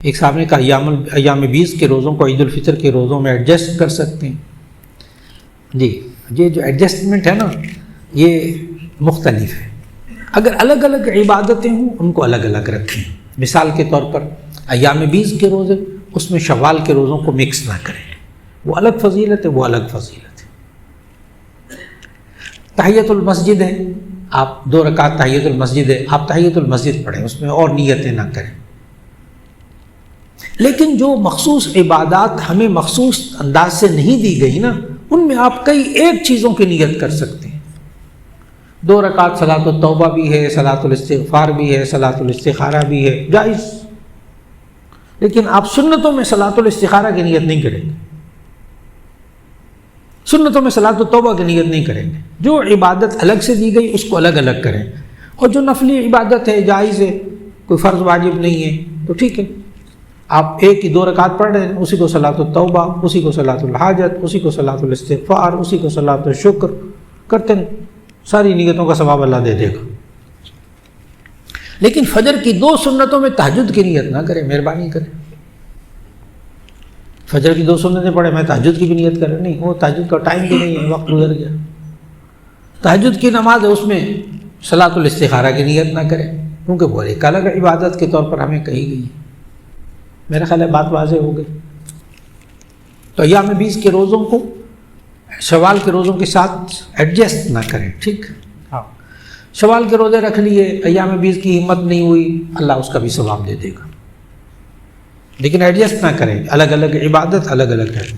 ایک صاحب نے کہا ایام 20 کے روزوں کو عید الفطر کے روزوں میں ایڈجسٹ کر سکتے ہیں؟ جی، یہ جو ایڈجسٹمنٹ ہے نا یہ مختلف ہے. اگر الگ الگ عبادتیں ہوں ان کو الگ الگ رکھیں. مثال کے طور پر ایام 20 کے روزے، اس میں شوال کے روزوں کو مکس نہ کریں، وہ الگ فضیلت ہے، وہ الگ فضیلت ہے. تحیۃ المسجد ہے، آپ 2 رکعت تحیۃ المسجد ہے، آپ تحیۃ المسجد پڑھیں، اس میں اور نیتیں نہ کریں. لیکن جو مخصوص عبادات ہمیں مخصوص انداز سے نہیں دی گئی نا، ان میں آپ کئی ایک چیزوں کی نیت کر سکتے ہیں. 2 رکعت صلاۃ التوبہ بھی ہے، صلاۃ الاستغفار بھی ہے، صلاۃ الاستخارہ بھی ہے، جائز. لیکن آپ سنتوں میں صلاۃ الاستخارہ کی نیت نہیں کریں گے، سنتوں میں صلاۃ التوبہ کی نیت نہیں کریں گے. جو عبادت الگ سے دی گئی اس کو الگ الگ کریں، اور جو نفلی عبادت ہے جائز ہے، کوئی فرض واجب نہیں ہے تو ٹھیک ہے. آپ ایک ہی 2 رکعت پڑھ رہے ہیں، اسی کو صلاۃ التوبہ، اسی کو صلاۃ الحاجت، اسی کو صلاۃ الاستغفار، اسی کو صلاۃ الشکر کرتے ہیں، ساری نیتوں کا ثواب اللہ دے دے گا. لیکن فجر کی 2 سنتوں میں تہجد کی نیت نہ کریں، مہربانی کریں. فجر کی 2 سنتیں پڑھیں، میں تہجد کی بھی نیت کریں، نہیں، وہ تہجد کا ٹائم بھی نہیں ہے، وقت گزر گیا. تہجد کی نماز ہے، اس میں صلاۃ الاستخارہ کی نیت نہ کریں، کیونکہ وہ ایک الگ عبادت کے طور پر ہمیں کہی گئی ہے. میرا خیال ہے بات واضح ہو گئی. تو ایام 20 کے روزوں کو شوال کے روزوں کے ساتھ ایڈجسٹ نہ کریں، ٹھیک. ہاں، شوال کے روزے رکھ لیے، ایام 20 کی ہمت نہیں ہوئی، اللہ اس کا بھی ثواب دے دے گا. لیکن ایڈجسٹ نہ کریں، الگ الگ عبادت الگ الگ کریں.